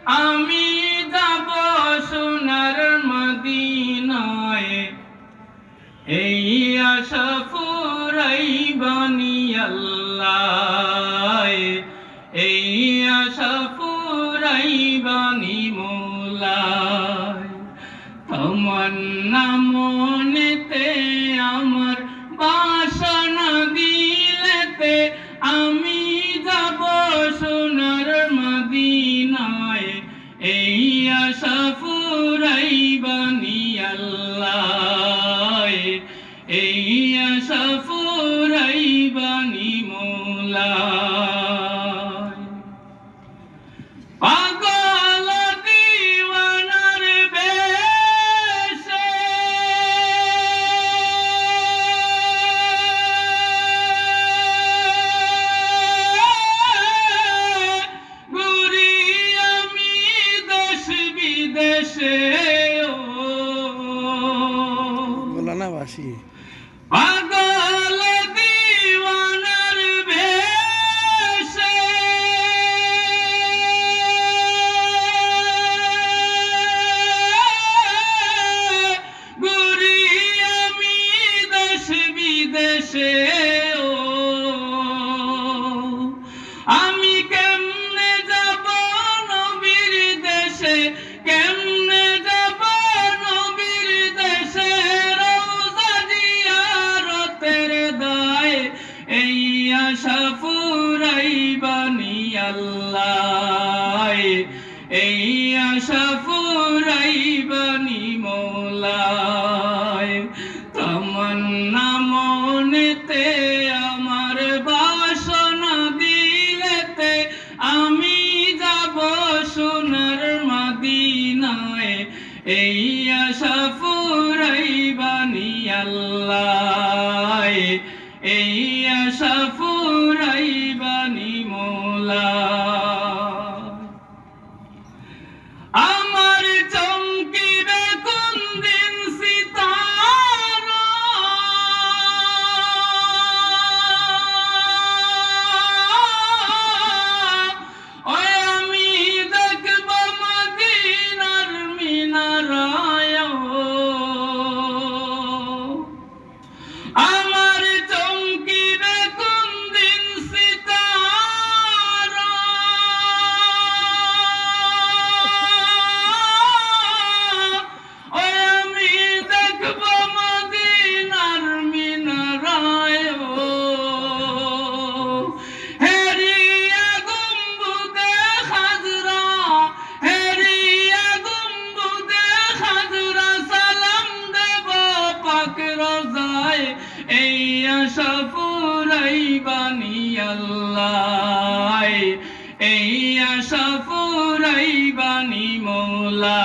আমি যাব সোনার মদিনায় এই আশা ফুরাইবানি আল্লাহ এই আশা ফুরাইবানি মৌলা তমন্না মনেতে আমার বাসনা দিলেতে আমি যাব সোনার মদিনায় এই আশা ফুরাইবানি আল্লাহ এই আশা ফুরাইবানি মৌলা পাগল দিওয়ানার বেশে ঘুরি আমি দেশ বিদেশে গোলানাবাসী পাগল দিওয়ানার বেশে ঘুরি আমি দেশ বিদেশে আমি কেমনে যাব নবীর দেশে কেমনে যাব নবীর দেশে এই আশা ফুরাইবানি আল্লাহ এই আশা ফুরাইবানি মৌলা তমন্না মনেতে আমার বাসনা দিলেতে আমি যাব সোনার মদিনায় এই আশা ফুরাইবানি আল্লাহ এই আশা ফুরাইবানি মৌলা আমার চমকিবে কোন দিন সিতারা ওই আমি দেখব মদিনার মিনারায় আমার চমকিবে কোন দিন সিতারা ওই আমি দেখব মদিনার মিনারায় হেরিয়া গম্বুদে খাজরা হেরিয়া গম্বুদে খাজরা সালাম দেব পাক রোজায় এই আশা ফুরাইবানি আল্লাহ এই আশা ফুরাইবানি মৌলা